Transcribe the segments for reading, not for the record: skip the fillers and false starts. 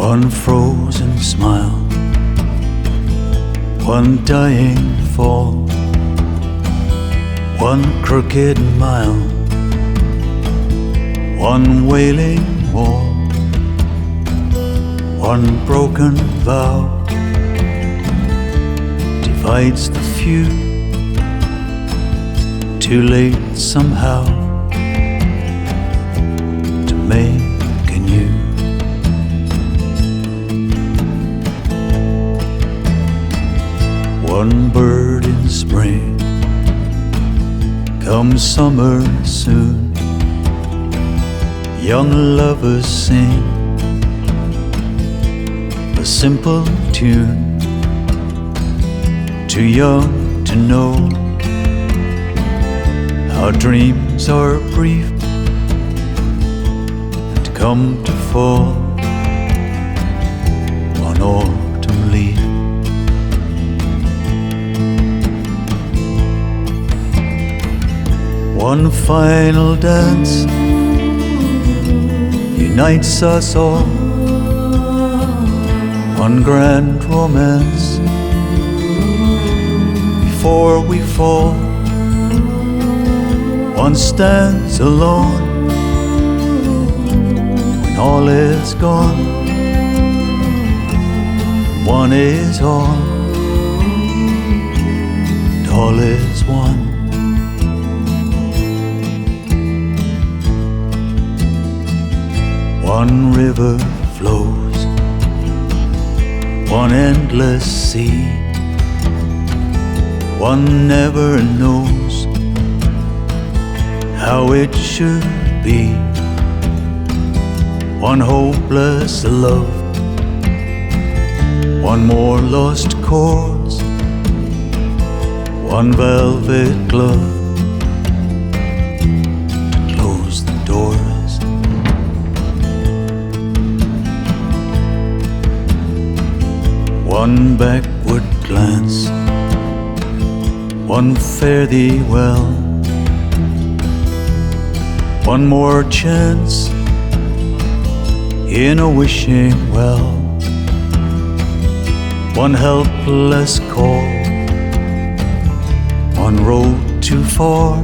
One frozen smile, one dying fall, one crooked mile, one wailing wall, one broken vow divides the few. Too late somehow to make anew. One bird in spring, come summer soon, young lovers sing a simple tune. Too young to know our dreams are brief and come to fall on autumn leaf. One final dance unites us all, one grand romance before we fall. One stands alone when all is gone. One is all, and all is one. One river flows, one endless sea. One never knows how it should be. One hopeless love, one more lost cause, one velvet glove to close the doors. One backward glance, one fare thee well, one more chance in a wishing well, one helpless call, one road too far.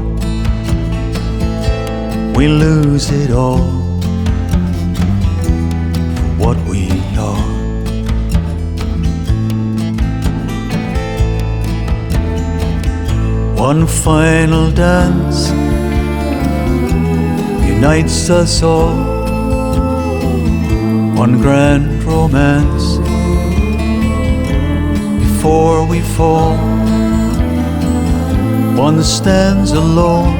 We lose it all for what we are. One final dance unites us all, one grand romance before we fall. One stands alone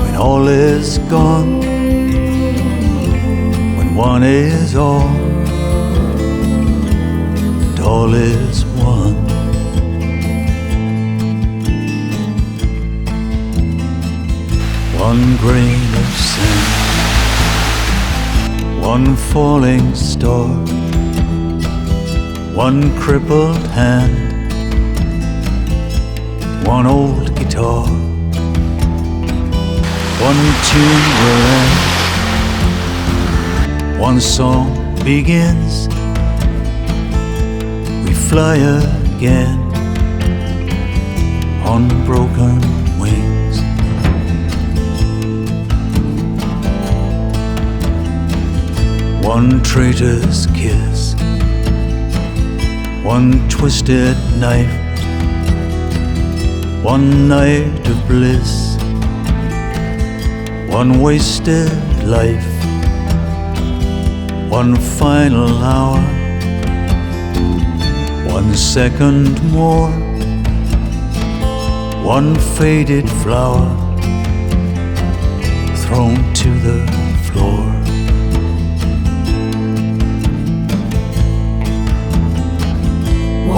when all is gone, when one is all, and all is one. One grain of sand, one falling star, one crippled hand, one old guitar, one tune will end, one song begins, we fly again on broken wings. One traitor's kiss, one twisted knife, one night of bliss, one wasted life, one final hour, one second more, one faded flower thrown to the floor.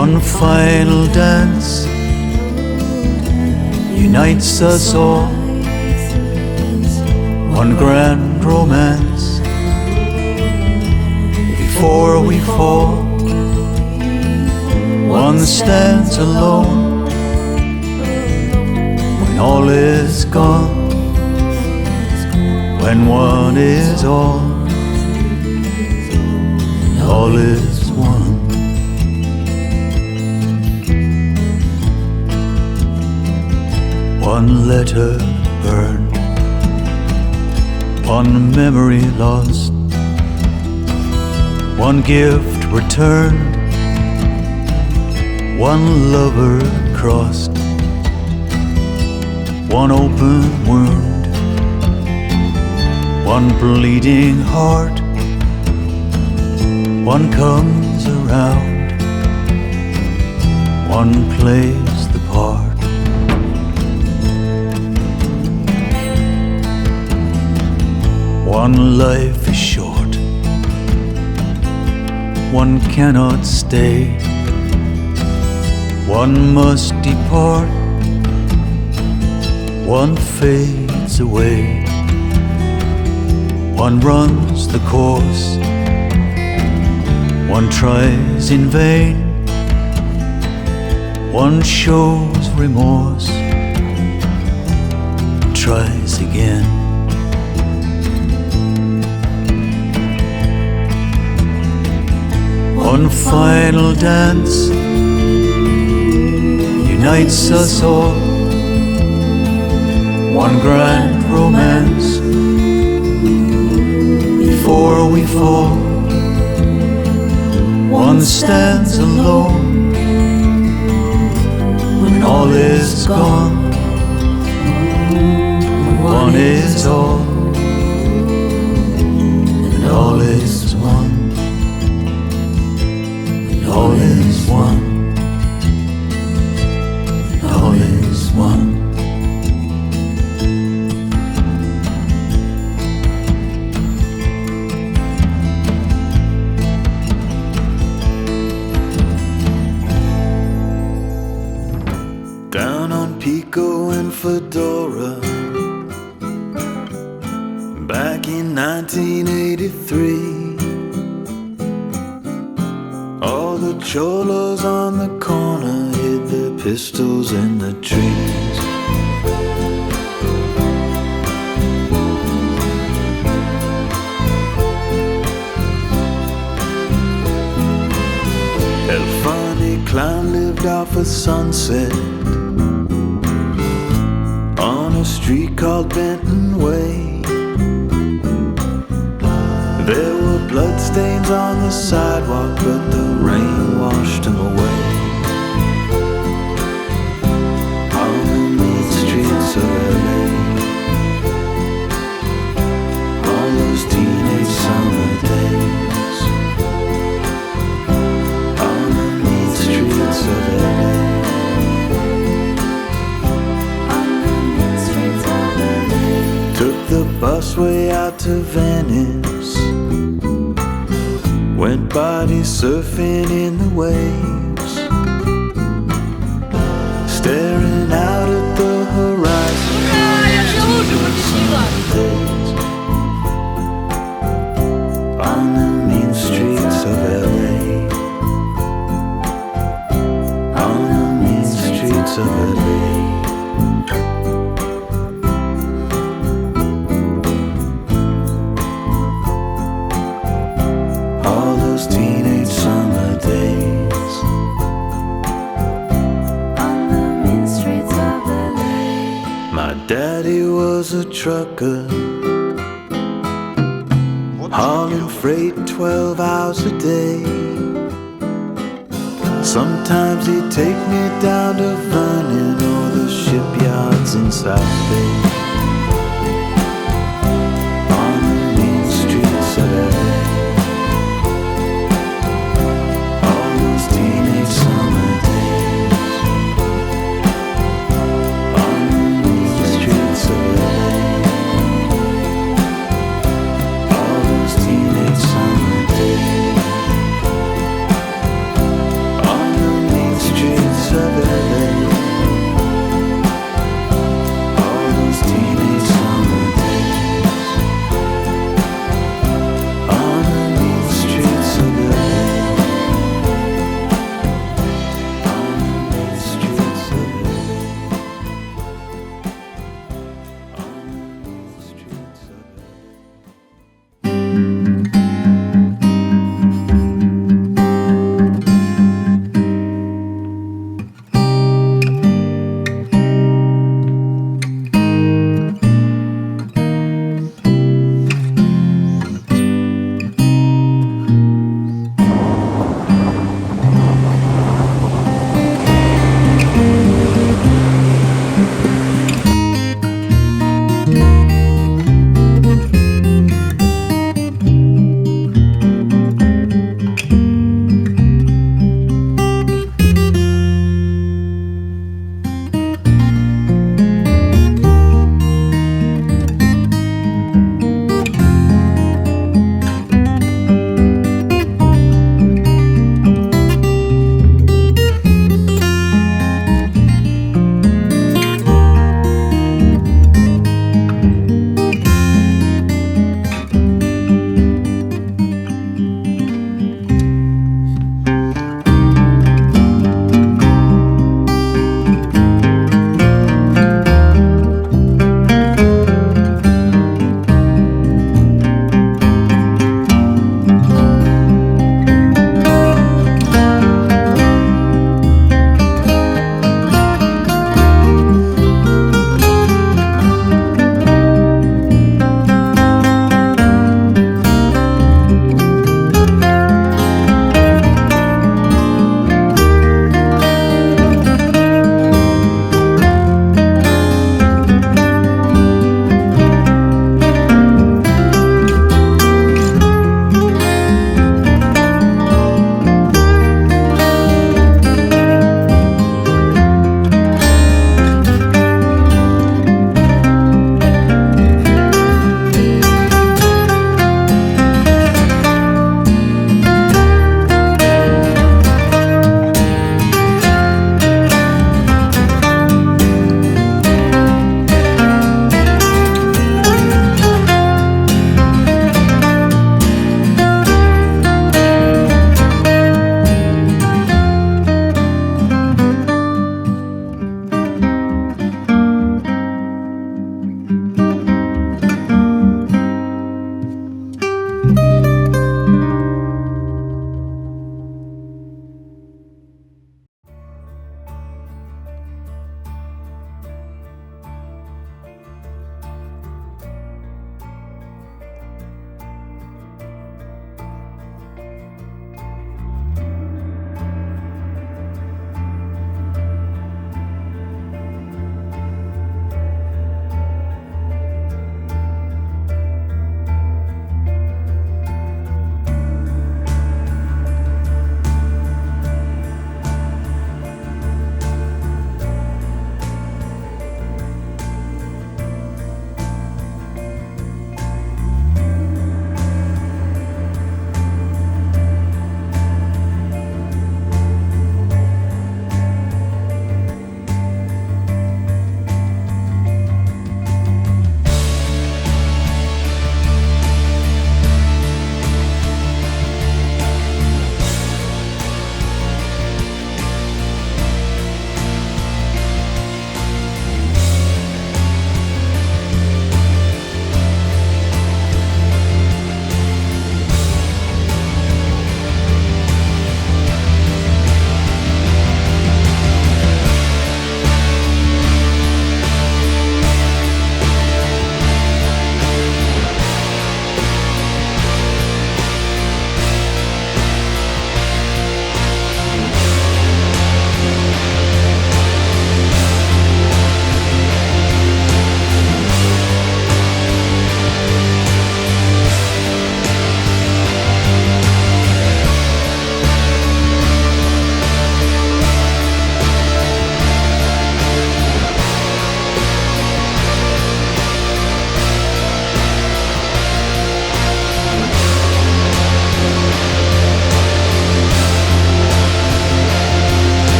One final dance unites us all, one grand romance before we fall. One stands alone when all is gone, when one is all, all is one. One letter burned, one memory lost, one gift returned, one lover crossed, one open wound, one bleeding heart. One comes around, one plays the part. One life is short, one cannot stay, one must depart, one fades away, one runs the course, one tries in vain, one shows remorse, tries again. One final dance unites us all, one grand romance before we fall. One stands alone when all is gone. One is all, and all is one. And all is one. And all is one. Down on Pico and Fedora, back in 1983, all the cholos on the corner hid their pistols in the trees. El funny clown lived off a sunset on a street called Benton Way. There were bloodstains on the sidewalk, but the rain washed them away. On the mean streets of LA, all those teenage summer days. On the mean streets of LA. Took the busway out to Venice, went body surfing in the waves, staring out at the horizon. On the mean streets of LA. On the mean streets of LA. All those teenage summer days. On the mean streets of LA. My daddy was a trucker, hauling freight 12 hours a day. Sometimes he'd take me down to Vernon or the shipyards in South Bay.